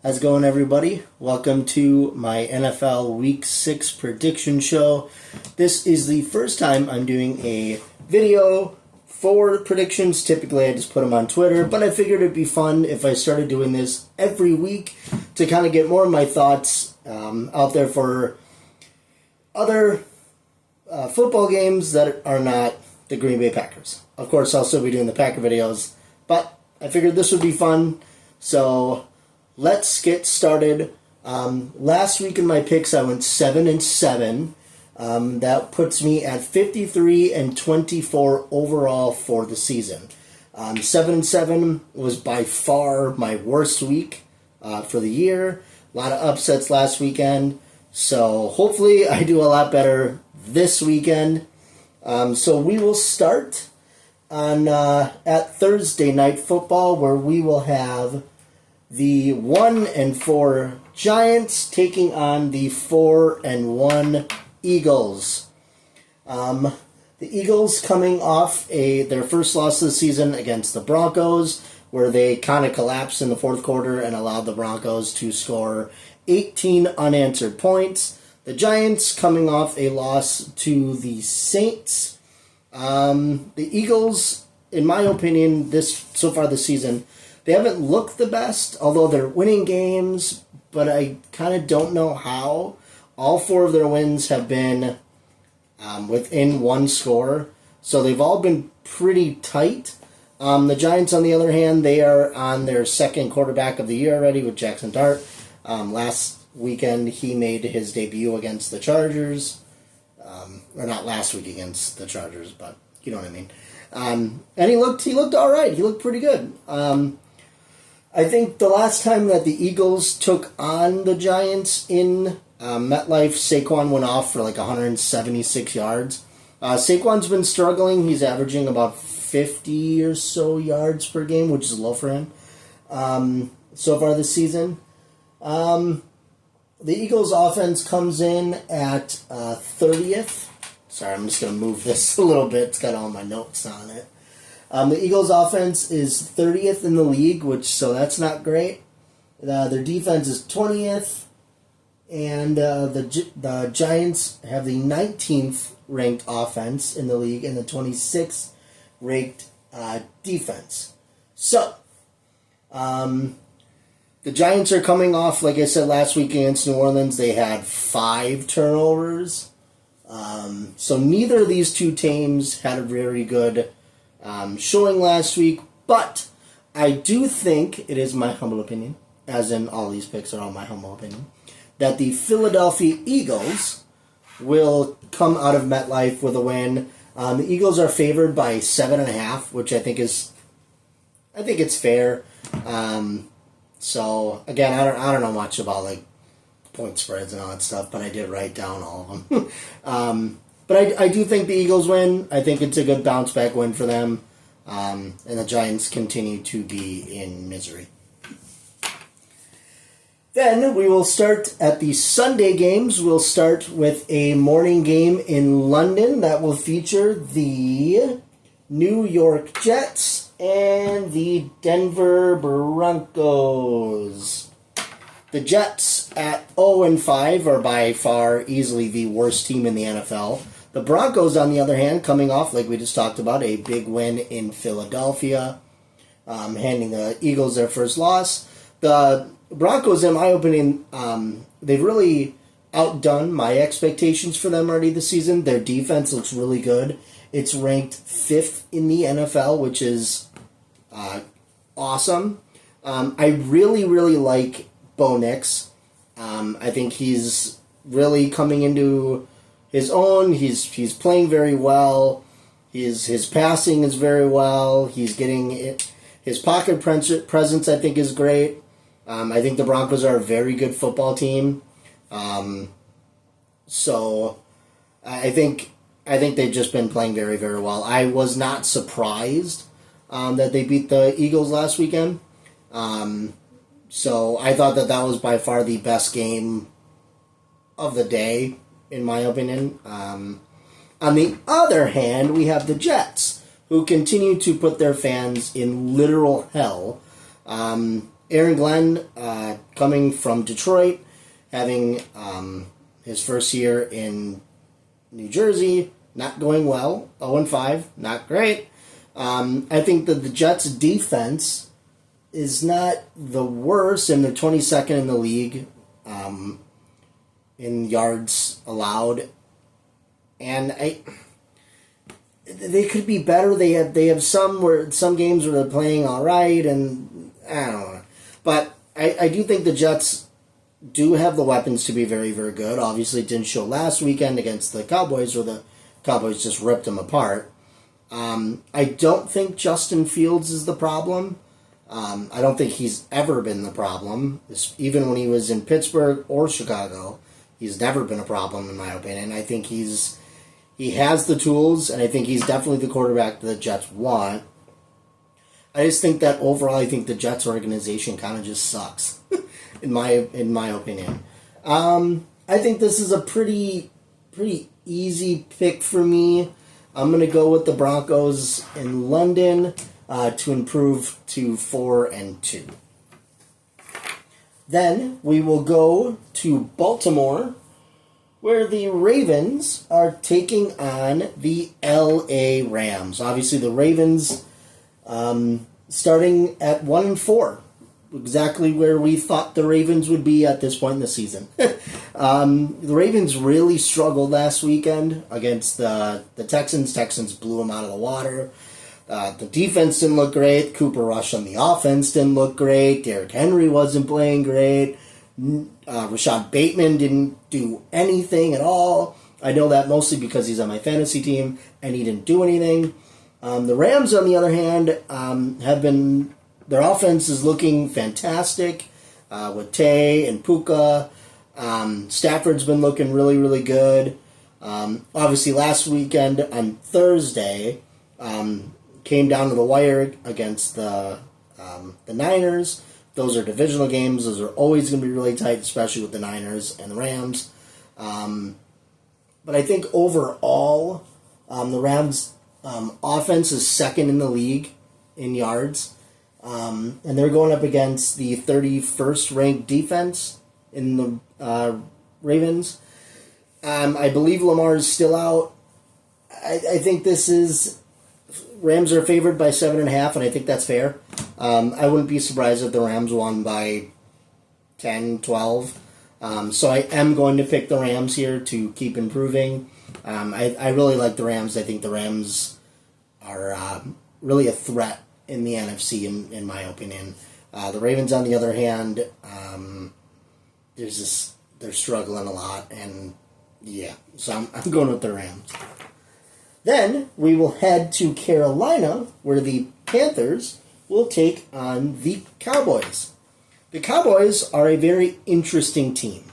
How's it going, everybody? Welcome to my NFL Week 6 prediction show. This is the first time I'm doing a video for predictions. Typically, I just put them on Twitter, but I figured it'd be fun if I started doing this every week to kind of get more of my thoughts out there for other football games that are not the Green Bay Packers. Of course, I'll still be doing the Packer videos, but I figured this would be fun, so let's get started. Last week in my picks, I went 7-7. That puts me at 53-24 overall for the season. 7-7 was by far my worst week for the year. A lot of upsets last weekend. So hopefully I do a lot better this weekend. So we will start on at Thursday Night Football, where we will have the 1-4 Giants taking on the 4-1 Eagles. The Eagles coming off their first loss of the season against the Broncos, where they kind of collapsed in the fourth quarter and allowed the Broncos to score 18 unanswered points. The Giants coming off a loss to the Saints. The Eagles, in my opinion, so far this season, they haven't looked the best, although they're winning games, but I kind of don't know how. All 4 of their wins have been within one score, so they've all been pretty tight. The Giants, on the other hand, they are on their second quarterback of the year already with Jackson Dart. Last weekend, he made his debut against the Chargers. Or not last week against the Chargers, but you know what I mean. And he looked all right. He looked pretty good. I think the last time that the Eagles took on the Giants in MetLife, Saquon went off for like 176 yards. Saquon's been struggling. He's averaging about 50 or so yards per game, which is low for him so far this season. The Eagles' offense comes in at 30th. Sorry, I'm just going to move this a little bit. It's got all my notes on it. The Eagles' offense is 30th in the league, so that's not great. Their defense is 20th, and the Giants have the 19th ranked offense in the league and the 26th ranked defense. So, the Giants are coming off, like I said last week against New Orleans, they had 5 turnovers. So neither of these two teams had a very good showing last week, but I do think, it is my humble opinion, as in all these picks are all my humble opinion, that the Philadelphia Eagles will come out of MetLife with a win. The Eagles are favored by 7.5, which I think it's fair. So again, I don't know much about like point spreads and all that stuff, but I did write down all of them. But I do think the Eagles win. I think it's a good bounce back win for them. And the Giants continue to be in misery. Then we will start at the Sunday games. We'll start with a morning game in London that will feature the New York Jets and the Denver Broncos. The Jets at 0-5 are by far easily the worst team in the NFL. The Broncos, on the other hand, coming off, like we just talked about, a big win in Philadelphia, handing the Eagles their first loss. The Broncos, in my opinion, they've really outdone my expectations for them already this season. Their defense looks really good. It's ranked 5th in the NFL, which is awesome. I really, really like Bo Nix. I think he's really coming into his own. He's playing very well. His passing is very well. He's getting it. His pocket presence, I think, is great. I think the Broncos are a very good football team. So I think they've just been playing very, very well. I was not surprised that they beat the Eagles last weekend. So I thought that was by far the best game of the day, in my opinion. On the other hand, we have the Jets, who continue to put their fans in literal hell. Aaron Glenn, coming from Detroit, having his first year in New Jersey, not going well. 0-5, not great. I think that the Jets' defense is not the worst, and they're 22nd in the league in yards allowed. And they could be better. They have some games where they're playing all right, and I don't know. But I do think the Jets do have the weapons to be very, very good. Obviously, it didn't show last weekend against the Cowboys, where the Cowboys just ripped them apart. I don't think Justin Fields is the problem. I don't think he's ever been the problem. Even when he was in Pittsburgh or Chicago, he's never been a problem, in my opinion. I think he has the tools, and I think he's definitely the quarterback that the Jets want. I just think that overall, I think the Jets organization kind of just sucks, in my opinion. I think this is a pretty easy pick for me. I'm going to go with the Broncos in London to improve to 4-2. Then we will go to Baltimore, where the Ravens are taking on the LA Rams. Obviously, the Ravens starting at 1-4, exactly where we thought the Ravens would be at this point in the season. The Ravens really struggled last weekend against the Texans. Texans blew them out of the water. The defense didn't look great. Cooper Rush on the offense didn't look great. Derrick Henry wasn't playing great. Rashad Bateman didn't do anything at all. I know that mostly because he's on my fantasy team and he didn't do anything. The Rams, on the other hand, their offense is looking fantastic with Tay and Puka. Stafford's been looking really, really good. Obviously, last weekend on Thursday, came down to the wire against the Niners. Those are divisional games. Those are always going to be really tight, especially with the Niners and the Rams. But I think overall, the Rams' offense is second in the league in yards. And they're going up against the 31st ranked defense in the Ravens. I believe Lamar is still out. I think Rams are favored by 7.5, and I think that's fair. I wouldn't be surprised if the Rams won by 10, 12. So I am going to pick the Rams here to keep improving. I really like the Rams. I think the Rams are really a threat in the NFC, in my opinion. The Ravens, on the other hand, they're struggling a lot, and yeah, so I'm going with the Rams. Then we will head to Carolina, where the Panthers will take on the Cowboys. The Cowboys are a very interesting team.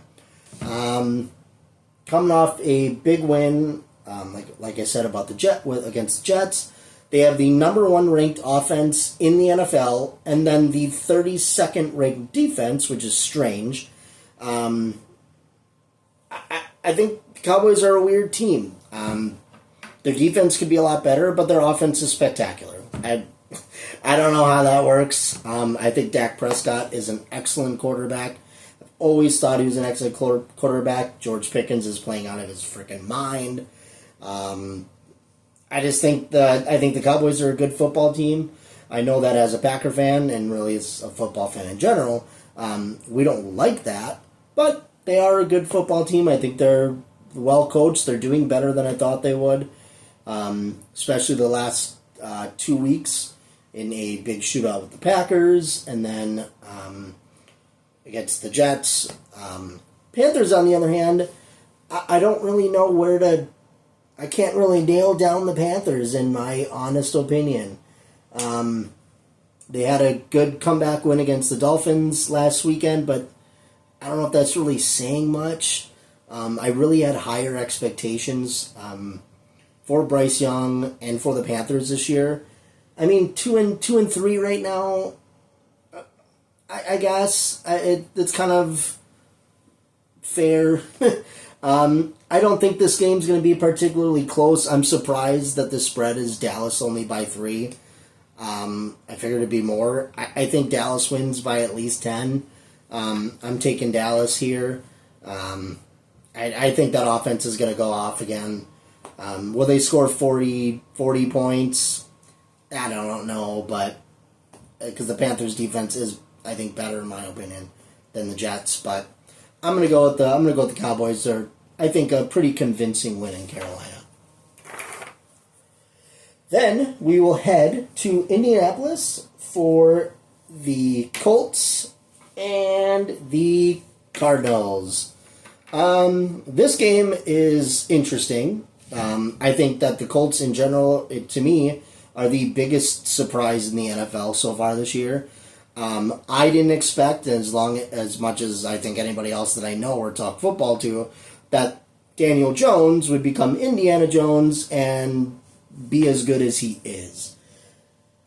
Coming off a big win, like I said about against the Jets, they have the number 1 ranked offense in the NFL, and then the 32nd ranked defense, which is strange. I think the Cowboys are a weird team. Their defense could be a lot better, but their offense is spectacular. I don't know how that works. I think Dak Prescott is an excellent quarterback. I've always thought he was an excellent quarterback. George Pickens is playing out of his freaking mind. I think the Cowboys are a good football team. I know that as a Packer fan, and really as a football fan in general, we don't like that, but they are a good football team. I think they're well coached. They're doing better than I thought they would, especially the last 2 weeks in a big shootout with the Packers, and then against the Jets. Panthers, on the other hand, I don't really know I can't really nail down the Panthers, in my honest opinion. They had a good comeback win against the Dolphins last weekend, but I don't know if that's really saying much. I really had higher expectations for Bryce Young and for the Panthers this year. I mean, 2-3 right now. I guess it's kind of fair. I don't think this game's going to be particularly close. I'm surprised that the spread is Dallas only by 3. I figured it'd be more. I think Dallas wins by at least 10. I'm taking Dallas here. I think that offense is going to go off again. Will they score 40 points? I don't know, but because the Panthers defense is, I think, better in my opinion than the Jets. But I'm going to go with the Cowboys. They're, I think, a pretty convincing win in Carolina. Then we will head to Indianapolis for the Colts and the Cardinals. This game is interesting. I think that the Colts in general, to me, are the biggest surprise in the NFL so far this year. I didn't expect, as much as I think anybody else that I know or talk football to, that Daniel Jones would become Indiana Jones and be as good as he is.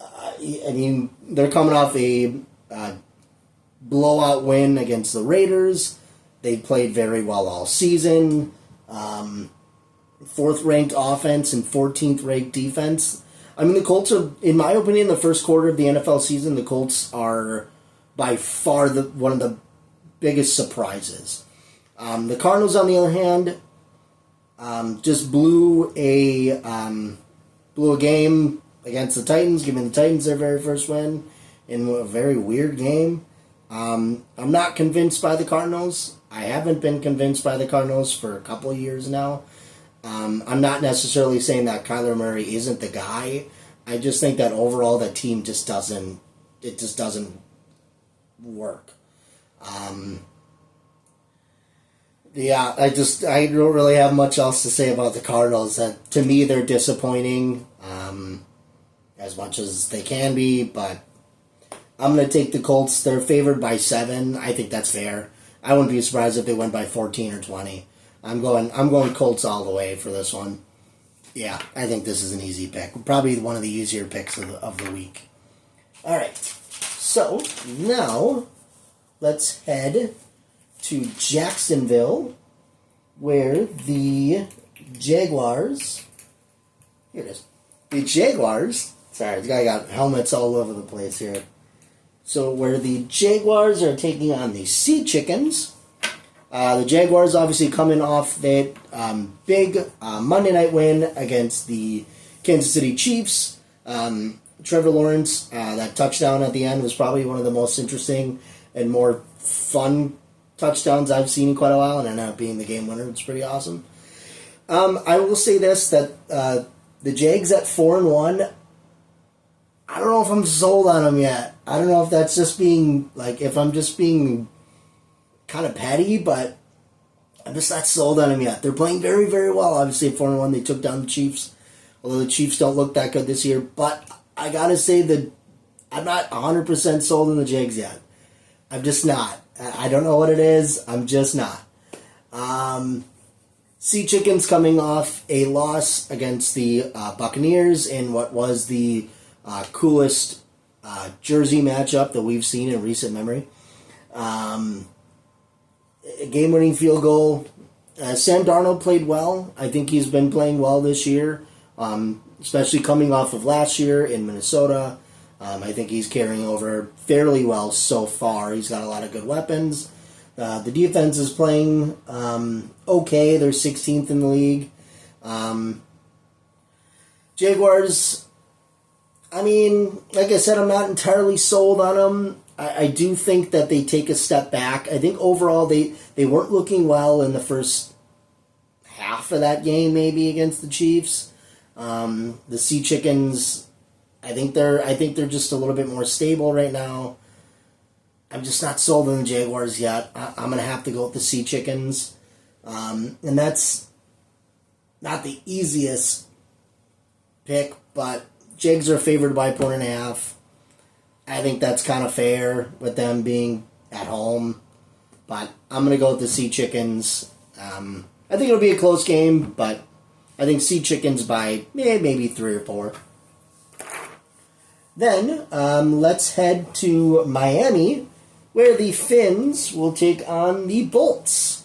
I mean, they're coming off a blowout win against the Raiders. They played very well all season. 4th-ranked offense and 14th-ranked defense. I mean, the Colts are, in my opinion, the first quarter of the NFL season, the Colts are by far one of the biggest surprises. The Cardinals, on the other hand, just blew a game against the Titans, giving the Titans their very first win in a very weird game. I'm not convinced by the Cardinals. I haven't been convinced by the Cardinals for a couple of years now. I'm not necessarily saying that Kyler Murray isn't the guy. I just think that overall that team just doesn't work. Yeah, I don't really have much else to say about the Cardinals. That to me they're disappointing, as much as they can be. But I'm going to take the Colts. They're favored by 7. I think that's fair. I wouldn't be surprised if they went by 14 or 20. I'm going Colts all the way for this one. Yeah, I think this is an easy pick. Probably one of the easier picks of the week. All right, so now let's head to Jacksonville, where the Jaguars... Here it is. The Jaguars... Sorry, I got helmets all over the place here. So where the Jaguars are taking on the Sea Chickens. The Jaguars obviously coming off that big Monday night win against the Kansas City Chiefs. Trevor Lawrence, that touchdown at the end was probably one of the most interesting and more fun touchdowns I've seen in quite a while, and ended up being the game winner. It's pretty awesome. I will say this, that the Jags at 4-1, I don't know if I'm sold on them yet. I don't know if that's just being, if I'm just being kind of petty, but I'm just not sold on them yet. They're playing very, very well. Obviously, at 4-1, they took down the Chiefs, although the Chiefs don't look that good this year. But I got to say that I'm not 100% sold on the Jags yet. I'm just not. I don't know what it is. I'm just not. Sea Chickens coming off a loss against the Buccaneers in what was the coolest jersey matchup that we've seen in recent memory. A game-winning field goal. Sam Darnold played well. I think he's been playing well this year, especially coming off of last year in Minnesota. I think he's carrying over fairly well so far. He's got a lot of good weapons. The defense is playing okay. They're 16th in the league. Jaguars, I mean, like I said, I'm not entirely sold on them. I do think that they take a step back. I think overall they weren't looking well in the first half of that game, maybe against the Chiefs. The Sea Chickens, I think they're just a little bit more stable right now. I'm just not sold on the Jaguars yet. I'm gonna have to go with the Sea Chickens, and that's not the easiest pick, but Jags are favored by 1.5. I think that's kind of fair with them being at home, but I'm going to go with the Sea Chickens. I think it'll be a close game, but I think Sea Chickens by maybe 3 or 4. Then let's head to Miami, where the Finns will take on the Bolts.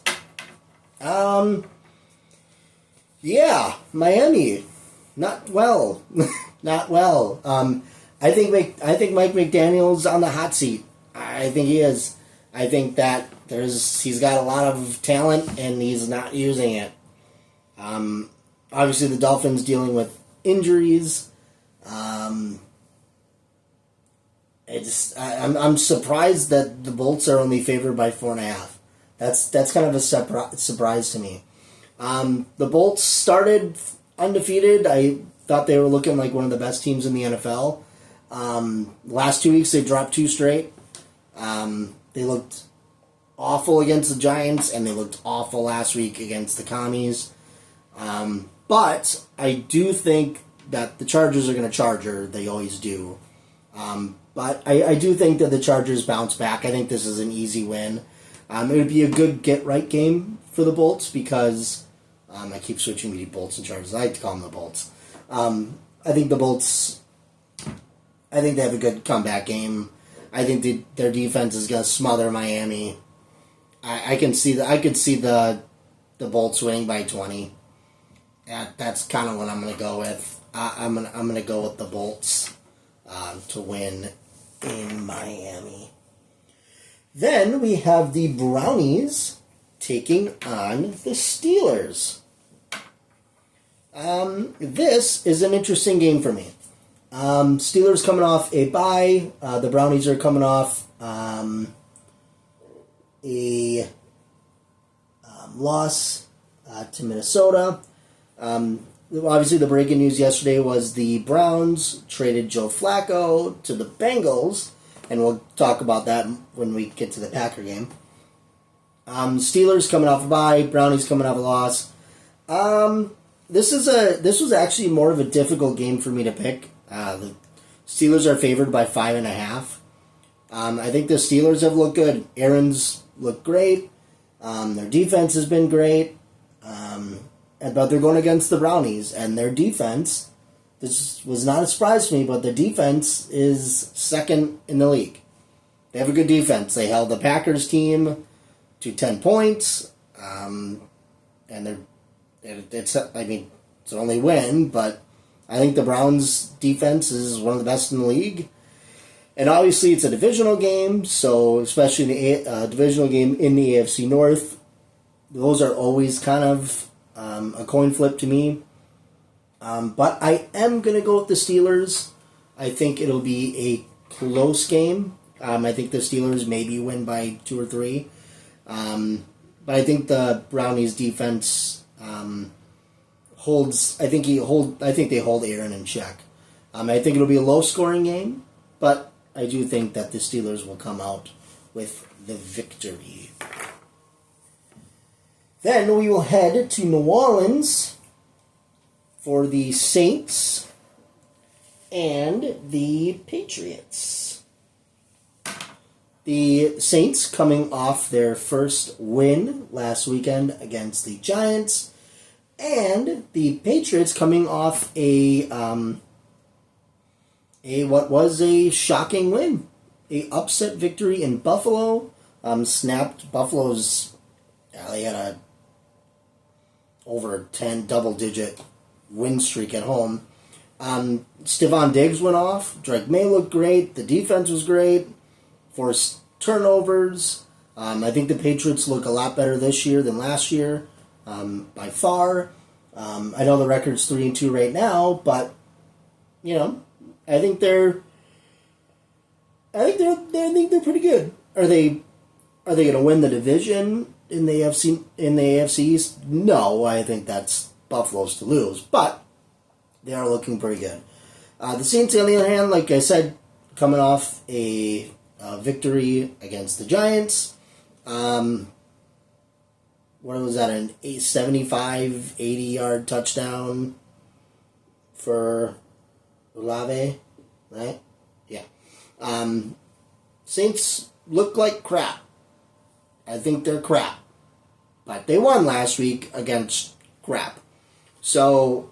Yeah, Miami, not well. Not well. I think Mike McDaniel's on the hot seat. I think he is. I think that he's got a lot of talent and he's not using it. Obviously, the Dolphins dealing with injuries. I'm surprised that the Bolts are only favored by 4.5. That's kind of a surprise to me. The Bolts started undefeated. I thought they were looking like one of the best teams in the NFL. Last 2 weeks they dropped 2 straight. They looked awful against the Giants, and they looked awful last week against the Commies. But I do think that the Chargers are going to Charger. They always do. But I do think that the Chargers bounce back. I think this is an easy win. It would be a good get-right game for the Bolts because I keep switching between Bolts and Chargers. I like to call them the Bolts. I think the Bolts, I think they have a good comeback game. I think their defense is going to smother Miami. I could see the Bolts winning by 20. That's kind of what I'm going to go with. I'm going to go with the Bolts to win in Miami. Then we have the Brownies taking on the Steelers. This is an interesting game for me. Steelers coming off a bye. The Brownies are coming off a loss to Minnesota. Obviously, the breaking news yesterday was the Browns traded Joe Flacco to the Bengals, and we'll talk about that when we get to the Packer game. Steelers coming off a bye, Brownies coming off a loss. This was actually more of a difficult game for me to pick. The Steelers are favored by 5.5. I think the Steelers have looked good. Aaron's looked great. Their defense has been great. But they're going against the Brownies, and their defense, this was not a surprise to me, but the defense is second in the league. They have a good defense. They held the Packers team to 10 points, and it's an only win, but I think the Browns' defense is one of the best in the league. And obviously, it's a divisional game, so especially in the divisional game in the AFC North, those are always kind of a coin flip to me. But I am going to go with the Steelers. I think it'll be a close game. I think the Steelers maybe win by 2 or 3. But I think the Brownies defense holds. I think they hold Aaron in check. I think it'll be a low scoring game, but I do think that the Steelers will come out with the victory. Then we will head to New Orleans for the Saints and the Patriots. The Saints coming off their first win last weekend against the Giants, and the Patriots coming off a what was a shocking win, a upset victory in Buffalo. Snapped Buffalo's. They had a over 10 double-digit win streak at home. Stephon Diggs went off. Drake May looked great. The defense was great. Forced turnovers. I think the Patriots look a lot better this year than last year, by far. I know the record's 3-2 right now, but I think they're pretty good. Are they going to win the division in the AFC East? No, I think that's Buffalo's to lose, but they are looking pretty good. The Saints, on the other hand, like I said, coming off a victory against the Giants. What was that, an 75, 80-yard touchdown for Olave, right? Yeah. Saints look like crap. I think they're crap. But they won last week against crap. So,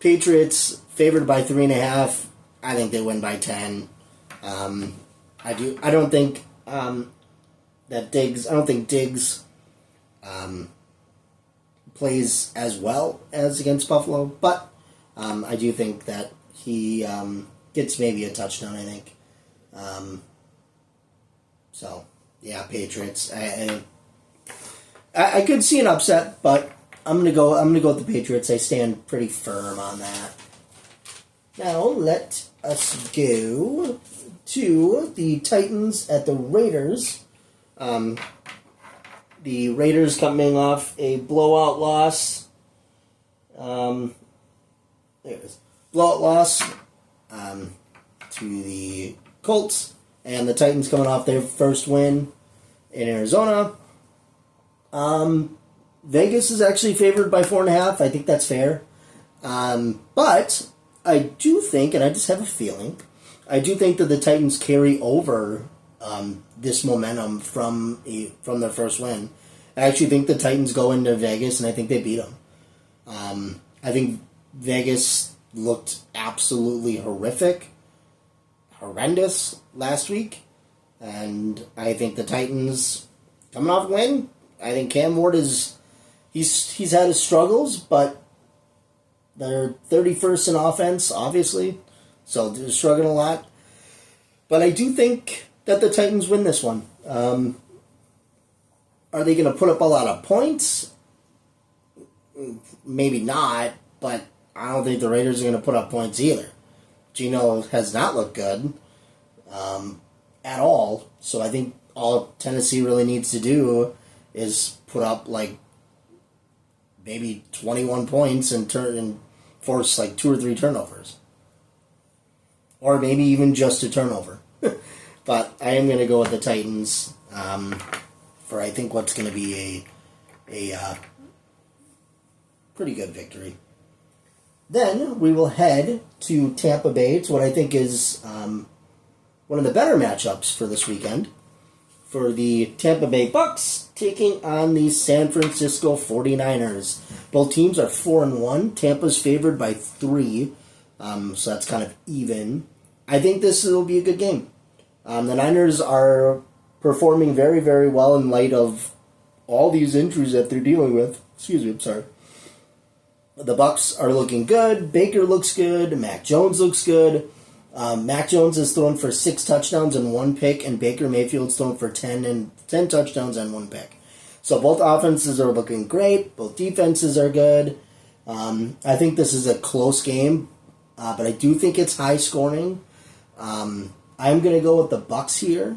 Patriots favored by 3.5. I think they win by 10. I don't think Diggs plays as well as against Buffalo, but I do think that He gets maybe a touchdown, I think. So, yeah, Patriots. I could see an upset, but I'm gonna go with the Patriots. I stand pretty firm on that. Now let us go to the Titans at the Raiders. The Raiders coming off a blowout loss. There it is. Blowout loss to the Colts, and the Titans coming off their first win in Arizona. Vegas is actually favored by 4.5. I think that's fair. But I do think, and I just have a feeling, I do think that the Titans carry over this momentum from their first win. I actually think the Titans go into Vegas, and I think they beat them. I think Vegas looked absolutely horrendous last week, and I think the Titans coming off a win. I think Cam Ward he's had his struggles, but they're 31st in offense, obviously, so they're struggling a lot. But I do think that the Titans win this one. Are they going to put up a lot of points? Maybe not, but I don't think the Raiders are going to put up points either. Geno has not looked good at all, so I think all Tennessee really needs to do is put up like maybe 21 points and force like 2 or 3 turnovers. Or maybe even just a turnover. But I am going to go with the Titans for I think what's going to be a pretty good victory. Then we will head to Tampa Bay. It's what I think is one of the better matchups for this weekend. For the Tampa Bay Bucks taking on the San Francisco 49ers. Both teams are 4-1. Tampa's favored by 3, so that's kind of even. I think this will be a good game. The Niners are performing very, very well in light of all these injuries that they're dealing with. Excuse me, I'm sorry. The Bucks are looking good. Baker looks good. Mac Jones looks good. Mac Jones is thrown for 6 touchdowns and 1 pick, and Baker Mayfield's thrown for 10 touchdowns and 1 pick. So both offenses are looking great. Both defenses are good. I think this is a close game, but I do think it's high scoring. I'm going to go with the Bucks here,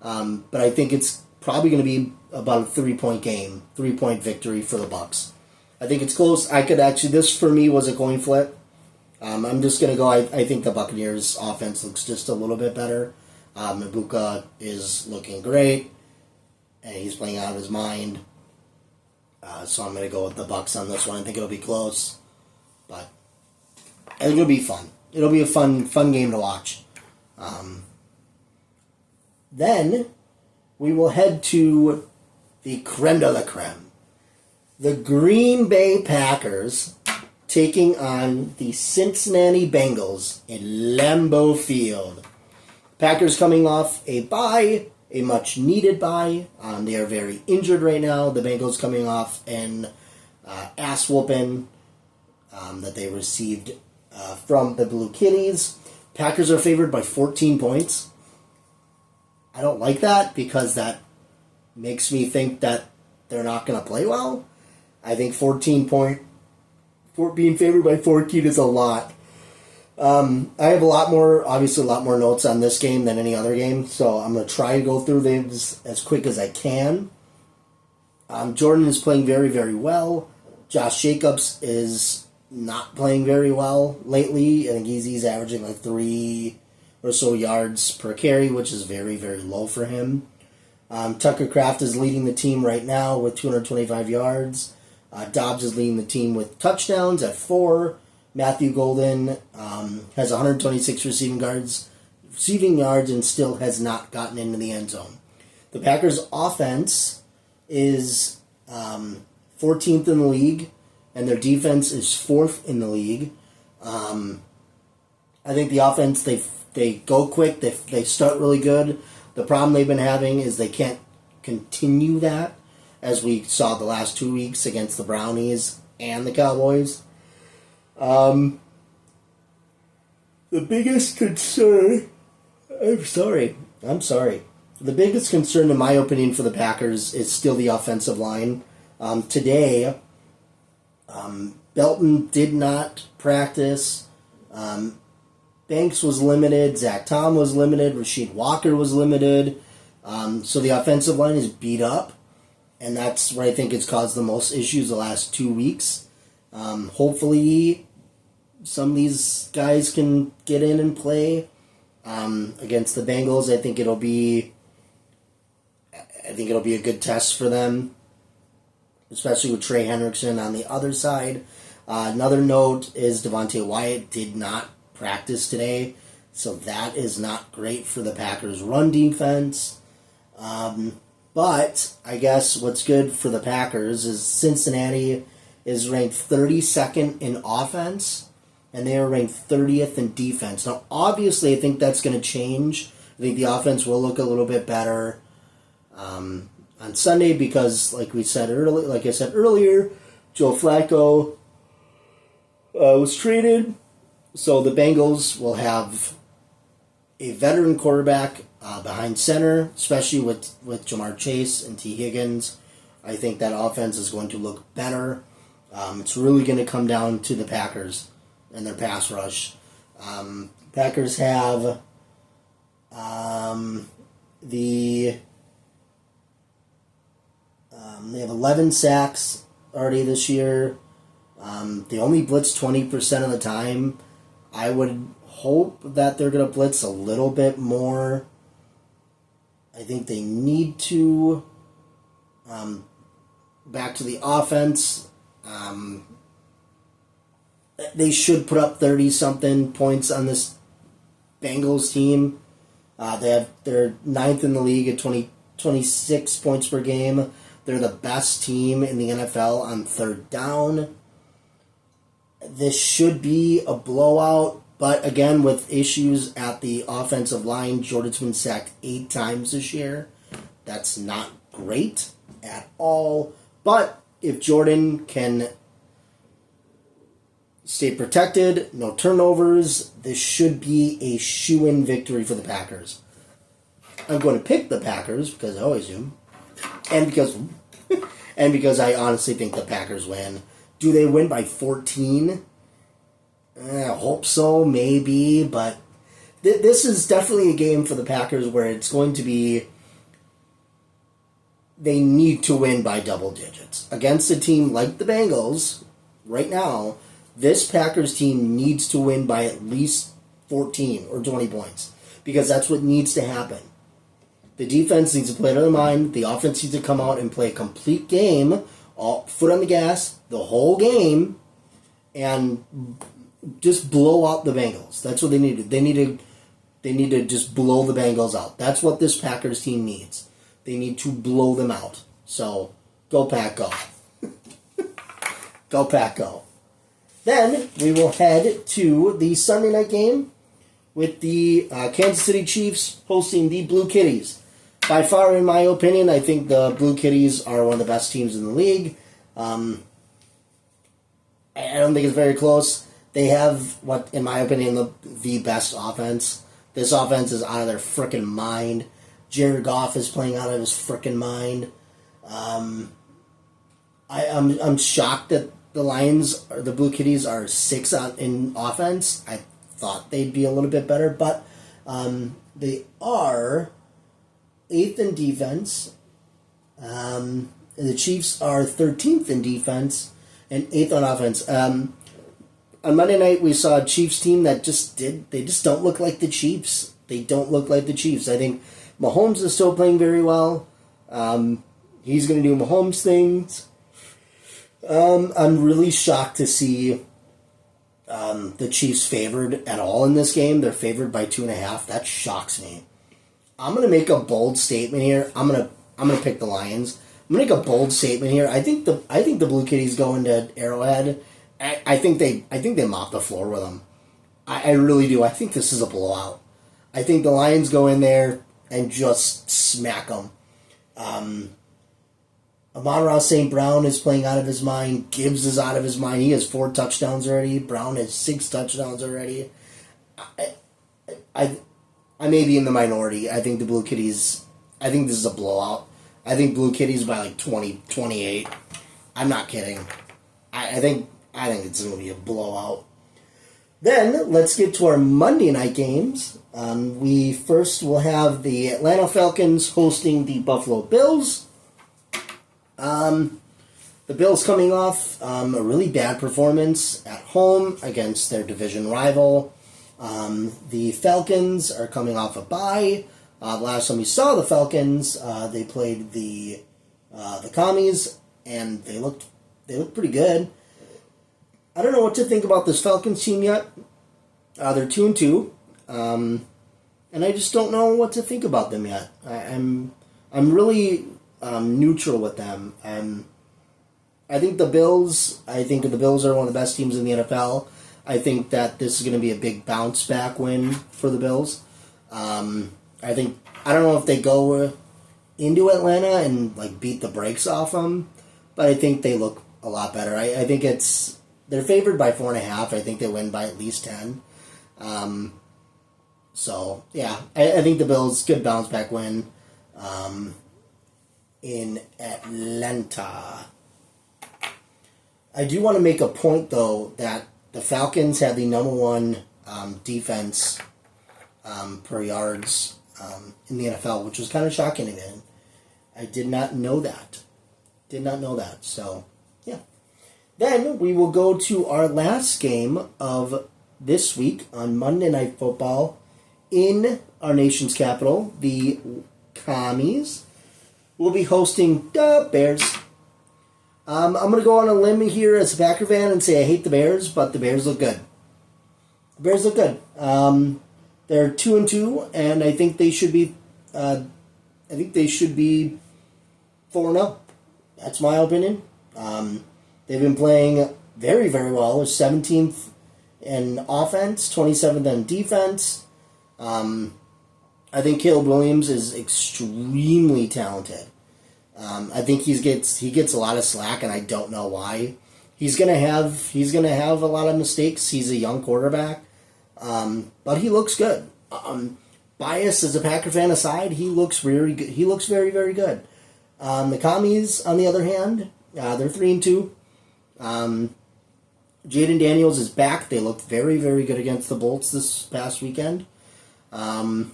but I think it's probably going to be about a 3-point game, 3-point victory for the Bucks. I think it's close. This for me was a coin flip. I'm just going to go, I think the Buccaneers offense looks just a little bit better. Ibuka is looking great, and he's playing out of his mind. So I'm going to go with the Bucks on this one. I think it'll be close, but I think it'll be fun. It'll be a fun game to watch. Then we will head to the creme de la creme. The Green Bay Packers taking on the Cincinnati Bengals in Lambeau Field. Packers coming off a bye, a much-needed bye. They are very injured right now. The Bengals coming off an ass-whooping that they received from the Blue Kitties. Packers are favored by 14 points. I don't like that because that makes me think that they're not going to play well. I think being favored by 14 is a lot. I have a lot more notes on this game than any other game, so I'm going to try to go through these as quick as I can. Jordan is playing very, very well. Josh Jacobs is not playing very well lately. I think he's averaging like 3 or so yards per carry, which is very, very low for him. Tucker Kraft is leading the team right now with 225 yards. Dobbs is leading the team with touchdowns at 4. Matthew Golden has 126 receiving yards and still has not gotten into the end zone. The Packers' offense is 14th in the league, and their defense is 4th in the league. I think the offense, they go quick, they start really good. The problem they've been having is they can't continue that, as we saw the last 2 weeks against the Brownies and the Cowboys. The biggest concern... I'm sorry. The biggest concern, in my opinion, for the Packers is still the offensive line. Today, Belton did not practice. Banks was limited. Zach Tom was limited. Rasheed Walker was limited. So the offensive line is beat up. And that's where I think it's caused the most issues the last 2 weeks. Hopefully, some of these guys can get in and play. Against the Bengals, I think it'll be a good test for them, especially with Trey Hendrickson on the other side. Another note is Devontae Wyatt did not practice today, so that is not great for the Packers' run defense. But I guess what's good for the Packers is Cincinnati is ranked 32nd in offense, and they are ranked 30th in defense. Now, obviously, I think that's going to change. I think the offense will look a little bit better on Sunday because, like I said earlier, Joe Flacco was traded, so the Bengals will have a veteran quarterback behind center, especially with Jamar Chase and T. Higgins. I think that offense is going to look better. It's really going to come down to the Packers and their pass rush. Packers have they have 11 sacks already this year. They only blitz 20% of the time. I would hope that they're going to blitz a little bit more. I think they need to. Back to the offense. They should put up 30-something points on this Bengals team. They're ninth in the league at 26 points per game. They're the best team in the NFL on third down. This should be a blowout, but again, with issues at the offensive line, Jordan's been sacked 8 times this year. That's not great at all. But if Jordan can stay protected, no turnovers, this should be a shoo-in victory for the Packers. I'm going to pick the Packers, because I always do, and because I honestly think the Packers win. Do they win by 14? I hope so, maybe, but this is definitely a game for the Packers where it's going to be, they need to win by double digits. Against a team like the Bengals, right now, this Packers team needs to win by at least 14 or 20 points, because that's what needs to happen. The defense needs to play to their mind. The offense needs to come out and play a complete game, all foot on the gas, the whole game, and just blow out the Bengals. That's what they need to do. They need to just blow the Bengals out. That's what this Packers team needs. They need to blow them out. So, go Pack, go. Go Pack, go. Then, we will head to the Sunday night game with the Kansas City Chiefs hosting the Blue Kitties. By far, in my opinion, I think the Blue Kitties are one of the best teams in the league. I don't think it's very close. They have, what, in my opinion, the best offense. This offense is out of their frickin' mind. Jared Goff is playing out of his frickin' mind. I'm shocked that the Lions, or the Blue Kitties, are 6 in offense. I thought they'd be a little bit better, but they are 8th in defense. The Chiefs are 13th in defense and 8th on offense. On Monday night, we saw a Chiefs team that they just don't look like the Chiefs. They don't look like the Chiefs. I think Mahomes is still playing very well. He's going to do Mahomes things. I'm really shocked to see the Chiefs favored at all in this game. They're favored by 2.5. That shocks me. I'm going to make a bold statement here. I'm going to pick the Lions. I'm going to make a bold statement here. I think the Blue Kitties go into Arrowhead. I think they mop the floor with them. I really do. I think this is a blowout. I think the Lions go in there and just smack them. Amon-Ra St. Brown is playing out of his mind. Gibbs is out of his mind. He has 4 touchdowns already. Brown has 6 touchdowns already. I may be in the minority. I think the Blue Kitties. I think this is a blowout. I think Blue Kitties by like 28. I'm not kidding. I think it's going to be a blowout. Then let's get to our Monday night games. We first will have the Atlanta Falcons hosting the Buffalo Bills. The Bills coming off a really bad performance at home against their division rival. The Falcons are coming off a bye. Last time we saw the Falcons, they played the Commies, and they looked pretty good. I don't know what to think about this Falcons team yet. They're 2-2, and I just don't know what to think about them yet. I'm really neutral with them. I think the Bills are one of the best teams in the NFL. I think that this is going to be a big bounce back win for the Bills. I don't know if they go into Atlanta and like beat the brakes off them, but I think they look a lot better. I think they're favored by 4.5. I think they win by at least 10. So yeah, I think the Bills good bounce back win in Atlanta. I do want to make a point though that the Falcons had the number one defense per yards in the NFL, which was kind of shocking to me. I did not know that. So, yeah. Then we will go to our last game of this week on Monday Night Football in our nation's capital. The Commies will be hosting the Bears. I'm going to go on a limb here as a Packer fan and say I hate the Bears, but the Bears look good. They're 2-2, and I think they should be. I think they should be 4-0. That's my opinion. They've been playing very, very well. They're 17th in offense, 27th in defense. I think Caleb Williams is extremely talented. I think he gets a lot of slack, and I don't know why. He's gonna have a lot of mistakes. He's a young quarterback, but he looks good. Bias as a Packer fan aside, he looks very good. He looks very, very good. The Commies, on the other hand, they're 3-2. Jaden Daniels is back. They looked very, very good against the Bolts this past weekend. I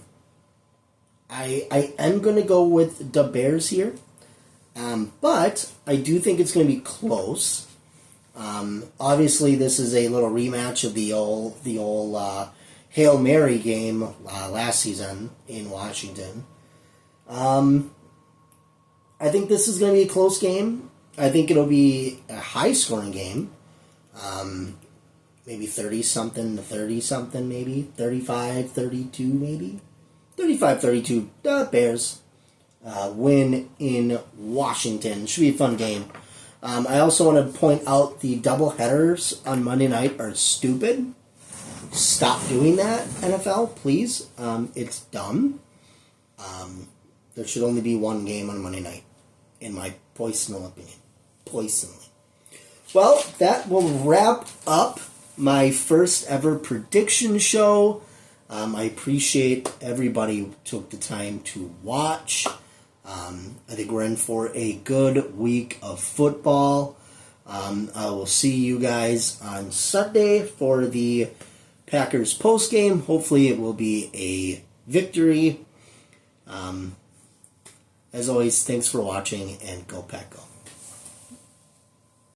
am going to go with the Bears here. But I do think it's going to be close. Obviously, this is a little rematch of the old Hail Mary game last season in Washington. I think this is going to be a close game. I think it'll be a high-scoring game. Maybe 30-something to 30-something, maybe. 35-32, maybe. 35-32, the Bears win in Washington. Should be a fun game. I also want to point out the doubleheaders on Monday night are stupid. Stop doing that, NFL, please. It's dumb. There should only be one game on Monday night, in my personal opinion. Well, that will wrap up my first ever prediction show. I appreciate everybody who took the time to watch. I think we're in for a good week of football. I will see you guys on Sunday for the Packers postgame. Hopefully it will be a victory. As always, thanks for watching, and go Pack Go.